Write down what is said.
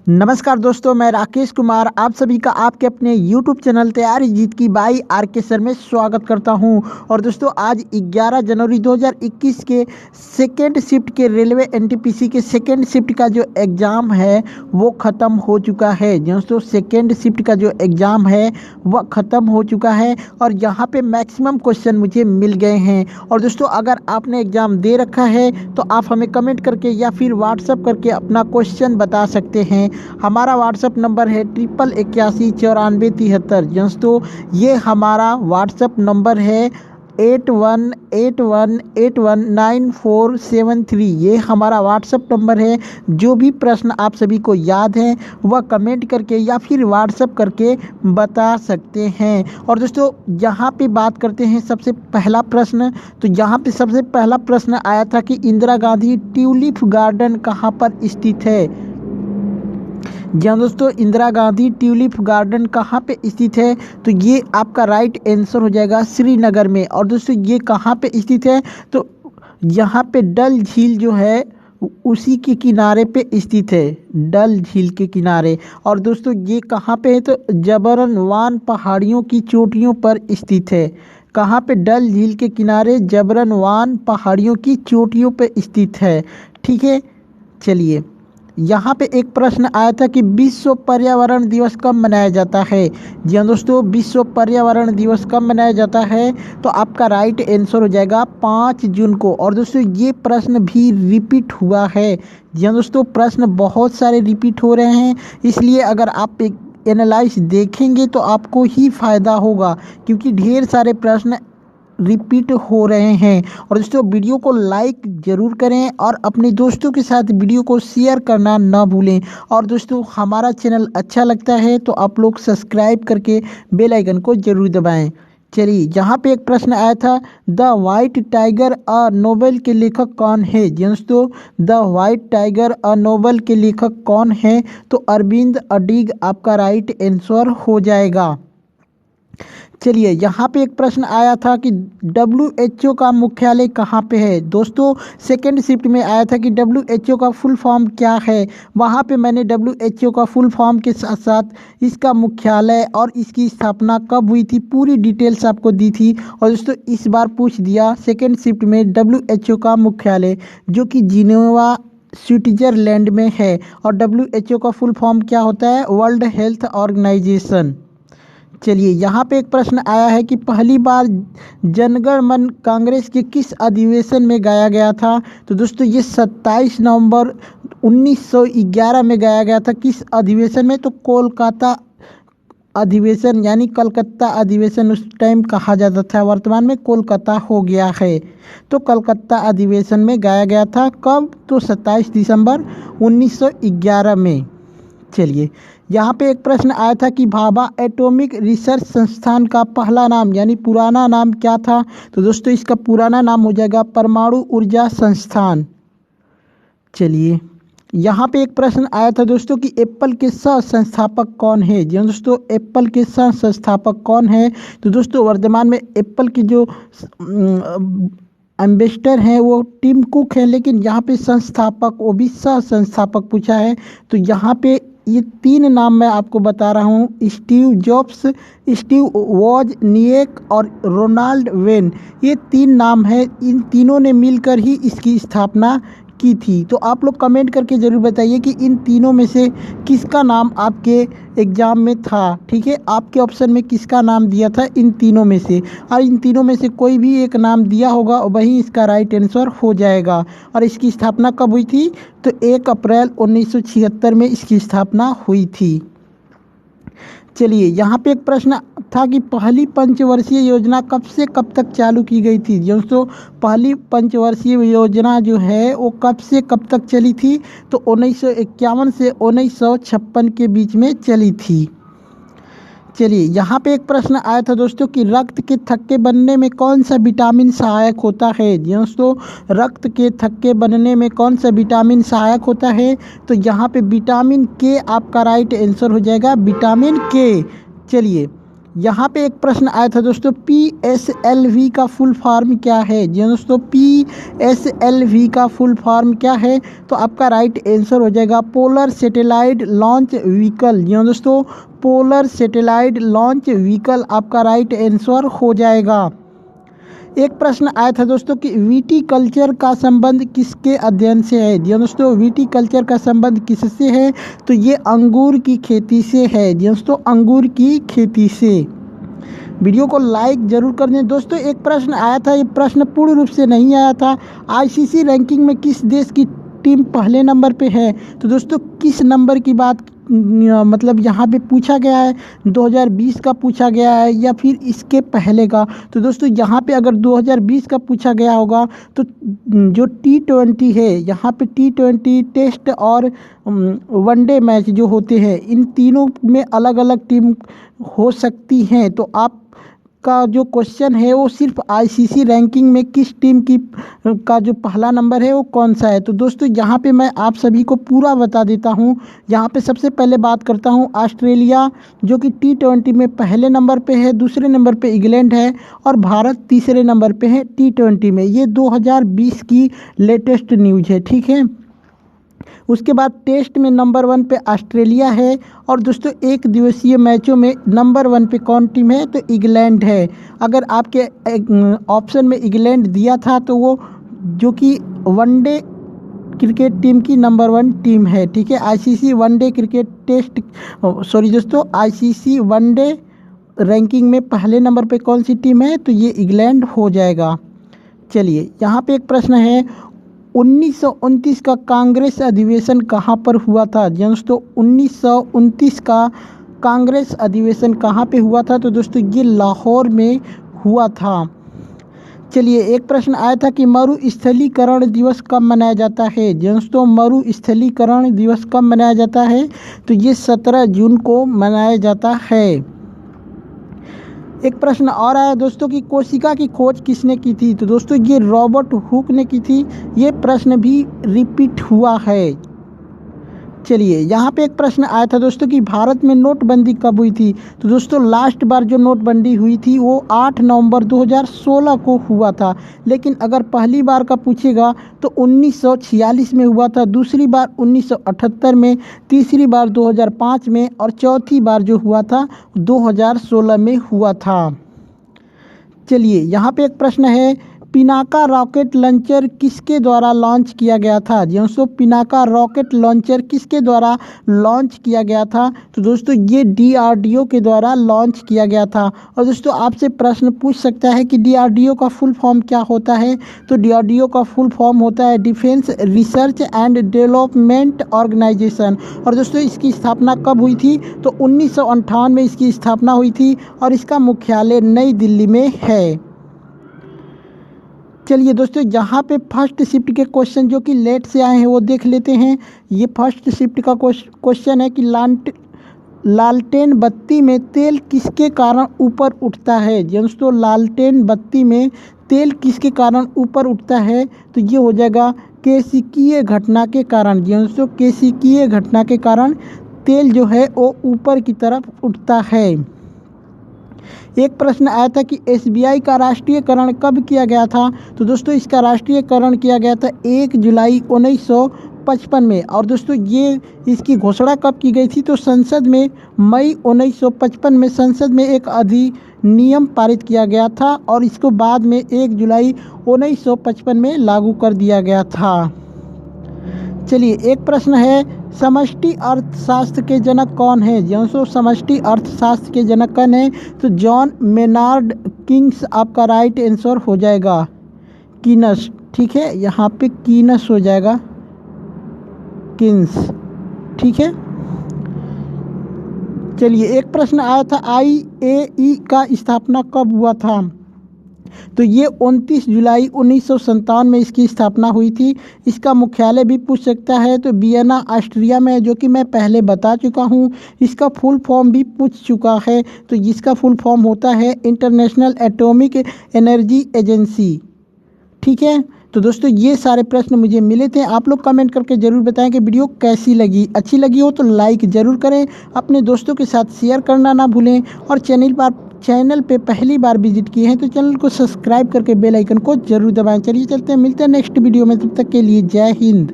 नमस्कार दोस्तों, मैं राकेश कुमार आप सभी का आपके अपने YouTube चैनल तैयारी जीत की बाई आर के सर में स्वागत करता हूं। और दोस्तों आज 11 जनवरी 2021 के सेकेंड शिफ्ट के रेलवे एनटीपीसी के सेकेंड शिफ्ट का जो एग्ज़ाम है वो ख़त्म हो चुका है। दोस्तों सेकेंड शिफ्ट का जो एग्ज़ाम है वह ख़त्म हो चुका है और यहाँ पे मैक्सिमम क्वेश्चन मुझे मिल गए हैं। और दोस्तों अगर आपने एग्ज़ाम दे रखा है तो आप हमें कमेंट करके या फिर व्हाट्सअप करके अपना क्वेश्चन बता सकते हैं। हमारा व्हाट्सअप नंबर है 81819493। दोस्तों ये हमारा व्हाट्सअप नंबर है 8181819473। ये हमारा व्हाट्सअप नंबर है। जो भी प्रश्न आप सभी को याद हैं वह कमेंट करके या फिर व्हाट्सअप करके बता सकते हैं। और दोस्तों यहाँ पे बात करते हैं सबसे पहला प्रश्न। तो यहाँ पे सबसे पहला प्रश्न आया था कि इंदिरा गांधी ट्यूलिप गार्डन कहाँ पर स्थित है। जी हाँ दोस्तों, इंदिरा गांधी ट्यूलिप गार्डन कहाँ पे स्थित है, तो ये आपका राइट आंसर हो जाएगा श्रीनगर में। और दोस्तों ये कहाँ पे स्थित है, तो यहाँ पे डल झील जो है उसी के किनारे पे स्थित है, डल झील के किनारे। और दोस्तों ये कहाँ पे है, तो जबरनवान पहाड़ियों की चोटियों पर स्थित है। कहाँ पे, डल झील के किनारे जबरनवान पहाड़ियों की चोटियों पे स्थित है। ठीक है, चलिए यहाँ पे एक प्रश्न आया था कि विश्व पर्यावरण दिवस कब मनाया जाता है। जी हाँ दोस्तों, विश्व पर्यावरण दिवस कब मनाया जाता है, तो आपका राइट आंसर हो जाएगा 5 जून को। और दोस्तों ये प्रश्न भी रिपीट हुआ है। जी हाँ दोस्तों, प्रश्न बहुत सारे रिपीट हो रहे हैं, इसलिए अगर आप एक एनालाइज देखेंगे तो आपको ही फ़ायदा होगा, क्योंकि ढेर सारे प्रश्न रिपीट हो रहे हैं। और दोस्तों वीडियो को लाइक ज़रूर करें और अपने दोस्तों के साथ वीडियो को शेयर करना ना भूलें। और दोस्तों हमारा चैनल अच्छा लगता है तो आप लोग सब्सक्राइब करके बेल आइकन को ज़रूर दबाएं। चलिए यहाँ पे एक प्रश्न आया था, the white tiger a novel के लेखक कौन है। दोस्तों the white tiger a novel के लेखक कौन है, तो अरविंद अडीग आपका राइट आंसर हो जाएगा। चलिए यहाँ पे एक प्रश्न आया था कि WHO का मुख्यालय कहाँ पे है। दोस्तों सेकेंड शिफ्ट में आया था कि WHO का फुल फॉर्म क्या है। वहाँ पे मैंने WHO का फुल फॉर्म के साथ साथ इसका मुख्यालय और इसकी स्थापना कब हुई थी पूरी डिटेल्स आपको दी थी। और दोस्तों इस बार पूछ दिया सेकेंड शिफ्ट में WHO का मुख्यालय जो कि जिनेवा स्विट्जरलैंड में है। और WHO का फुल फॉर्म क्या होता है, वर्ल्ड हेल्थ ऑर्गेनाइजेशन। चलिए यहाँ पे एक प्रश्न आया है कि पहली बार जनगण मन कांग्रेस के किस अधिवेशन में गाया गया था। तो दोस्तों ये 27 नवंबर 1911 में गाया गया था। किस अधिवेशन में, तो कोलकाता अधिवेशन, यानी कलकत्ता अधिवेशन उस टाइम कहा जाता था, वर्तमान में कोलकाता हो गया है। तो कलकत्ता अधिवेशन में गाया गया था कब, तो 27 दिसंबर 1911 में। चलिए यहाँ पे एक प्रश्न आया था कि भाभा एटॉमिक रिसर्च संस्थान का पहला नाम यानी पुराना नाम क्या था। तो दोस्तों इसका पुराना नाम हो जाएगा परमाणु ऊर्जा संस्थान। चलिए यहाँ पे एक प्रश्न आया था दोस्तों कि एप्पल के सह संस्थापक कौन है। जी दोस्तों, एप्पल के सह संस्थापक कौन है, तो दोस्तों वर्तमान में एप्पल के जो एम्बेसडर हैं वो टिम कुक है, लेकिन यहाँ पे संस्थापक वो भी सह संस्थापक पूछा है। तो यहाँ पे ये 3 नाम मैं आपको बता रहा हूँ, स्टीव जॉब्स, स्टीव वोजनिएक और रोनाल्ड वेन। ये 3 नाम है, इन तीनों ने मिलकर ही इसकी स्थापना की थी। तो आप लोग कमेंट करके ज़रूर बताइए कि इन तीनों में से किसका नाम आपके एग्ज़ाम में था। ठीक है, आपके ऑप्शन में किसका नाम दिया था इन तीनों में से, और इन तीनों में से कोई भी एक नाम दिया होगा वही इसका राइट आंसर हो जाएगा। और इसकी स्थापना कब हुई थी, तो 1 अप्रैल 1976 में इसकी स्थापना हुई थी। चलिए यहाँ पे एक प्रश्न था कि पहली पंचवर्षीय योजना कब से कब तक चालू की गई थी। दोस्तों पहली पंचवर्षीय योजना जो है वो कब से कब तक चली थी, तो 1951 से 1956 के बीच में चली थी। चलिए यहाँ पे एक प्रश्न आया था दोस्तों कि रक्त के थक्के बनने में कौन सा विटामिन सहायक होता है। दोस्तों रक्त के थक्के बनने में कौन सा विटामिन सहायक होता है, तो यहाँ पे विटामिन के आपका राइट आंसर हो जाएगा, विटामिन के। चलिए यहाँ पे एक प्रश्न आया था दोस्तों, PSLV का फुल फॉर्म क्या है। जी दोस्तों, PSLV का फुल फॉर्म क्या है, तो आपका राइट आंसर हो जाएगा पोलर सैटेलाइट लॉन्च व्हीकल। जी दोस्तों, पोलर सैटेलाइट लॉन्च व्हीकल आपका राइट आंसर हो जाएगा। एक प्रश्न आया था दोस्तों कि विटीकल्चर का संबंध किसके अध्ययन से है। जी दोस्तों, विटीकल्चर का संबंध किससे है, तो ये अंगूर की खेती से है। जी दोस्तों, अंगूर की खेती से। वीडियो को लाइक जरूर कर दें दोस्तों। एक प्रश्न आया था, ये प्रश्न पूर्ण रूप से नहीं आया था, आईसीसी रैंकिंग में किस देश की टीम पहले नंबर पे है। तो दोस्तों किस नंबर की बात मतलब यहाँ पे पूछा गया है, 2020 का पूछा गया है या फिर इसके पहले का। तो दोस्तों यहाँ पे अगर 2020 का पूछा गया होगा तो जो T20 है, यहाँ पे T20 टेस्ट और वनडे मैच जो होते हैं, इन तीनों में अलग अलग टीम हो सकती हैं। तो आप का जो क्वेश्चन है वो सिर्फ आईसीसी रैंकिंग में किस टीम की का जो पहला नंबर है वो कौन सा है। तो दोस्तों यहाँ पे मैं आप सभी को पूरा बता देता हूँ। यहाँ पे सबसे पहले बात करता हूँ ऑस्ट्रेलिया, जो कि T20 में पहले नंबर पे है, दूसरे नंबर पे इंग्लैंड है और भारत तीसरे नंबर पे है T20 में। ये 2020 की लेटेस्ट न्यूज़ है, ठीक है। उसके बाद टेस्ट में नंबर 1 पे ऑस्ट्रेलिया है और दोस्तों एक दिवसीय मैचों में नंबर 1 पे कौन टीम है, तो इंग्लैंड है। अगर आपके ऑप्शन में इंग्लैंड दिया था तो वो जो कि वनडे क्रिकेट टीम की नंबर 1 टीम है, ठीक है। ICC one day cricket test sorry दोस्तों, आईसीसी वनडे रैंकिंग में पहले नंबर पे कौन सी टीम है, तो ये इंग्लैंड हो जाएगा। चलिए यहाँ पे एक प्रश्न है, 1929 का कांग्रेस अधिवेशन कहाँ पर हुआ था। दोस्तों 1929 का कांग्रेस अधिवेशन कहाँ पे हुआ था, तो दोस्तों ये लाहौर में हुआ था। चलिए एक प्रश्न आया था कि मरुस्थलीकरण दिवस कब मनाया जाता है। दोस्तों मरुस्थलीकरण दिवस कब मनाया जाता है, तो ये 17 जून को मनाया जाता है। एक प्रश्न और आया दोस्तों कि कोशिका की खोज किसने की थी, तो दोस्तों ये रॉबर्ट हुक ने की थी। ये प्रश्न भी रिपीट हुआ है। चलिए यहाँ पे एक प्रश्न आया था दोस्तों कि भारत में नोटबंदी कब हुई थी, तो दोस्तों लास्ट बार जो नोटबंदी हुई थी वो 8 नवंबर 2016 को हुआ था। लेकिन अगर पहली बार का पूछेगा तो 1946 में हुआ था, दूसरी बार 1978 में, तीसरी बार 2005 में और चौथी बार जो हुआ था 2016 में हुआ था। चलिए यहाँ पे एक प्रश्न है, पिनाका रॉकेट लॉन्चर किसके द्वारा लॉन्च किया गया था। दोस्तों पिनाका रॉकेट लॉन्चर किसके द्वारा लॉन्च किया गया था, तो दोस्तों ये DRDO के द्वारा लॉन्च किया गया था। और दोस्तों आपसे प्रश्न पूछ सकता है कि DRDO का फुल फॉर्म क्या होता है, तो DRDO का फुल फॉर्म होता है defence research and development organisation. और दोस्तों इसकी स्थापना कब हुई थी, तो 1958 में इसकी स्थापना हुई थी और इसका मुख्यालय नई दिल्ली में है। चलिए दोस्तों यहाँ पे फर्स्ट शिफ्ट के क्वेश्चन जो कि लेट से आए हैं वो देख लेते हैं। ये फर्स्ट शिफ्ट का क्वेश्चन है कि लालटेन बत्ती में तेल किसके कारण ऊपर उठता है। दोस्तों लालटेन बत्ती में तेल किसके कारण ऊपर उठता है, तो ये हो जाएगा केशिकीय घटना के कारण। दोस्तों केशिकीय घटना के कारण तेल जो है वो ऊपर की तरफ उठता है। एक प्रश्न आया था कि SBI का राष्ट्रीयकरण कब किया गया था, तो दोस्तों इसका राष्ट्रीयकरण किया गया था 1 जुलाई 1955 में। और दोस्तों ये इसकी घोषणा कब की गई थी, तो संसद में मई 1955 में संसद में एक अधिनियम पारित किया गया था और इसको बाद में 1 जुलाई 1955 में लागू कर दिया गया था। चलिए एक प्रश्न है, समष्टि अर्थशास्त्र के जनक कौन है। दोस्तों समष्टि अर्थशास्त्र के जनक कौन है, तो जॉन मेनार्ड किंग्स आपका राइट आंसर हो जाएगा। कीनस, ठीक है, यहाँ पे कीनस हो जाएगा, किंग्स, ठीक है। चलिए एक प्रश्न आया था IAE का स्थापना कब हुआ था, तो ये 29 जुलाई 1957 में इसकी स्थापना हुई थी। इसका मुख्यालय भी पूछ सकता है तो वियना ऑस्ट्रिया में है, जो कि मैं पहले बता चुका हूँ। इसका फुल फॉर्म भी पूछ चुका है, तो जिसका फुल फॉर्म होता है इंटरनेशनल एटॉमिक एनर्जी एजेंसी, ठीक है। तो दोस्तों ये सारे प्रश्न मुझे मिले थे। आप लोग कमेंट करके ज़रूर बताएं कि वीडियो कैसी लगी। अच्छी लगी हो तो लाइक ज़रूर करें, अपने दोस्तों के साथ शेयर करना ना भूलें, और चैनल पे पहली बार विजिट किए हैं तो चैनल को सब्सक्राइब करके बेल आइकन को जरूर दबाएं। चलिए चलते हैं, मिलते हैं नेक्स्ट वीडियो में, तब तक के लिए जय हिंद।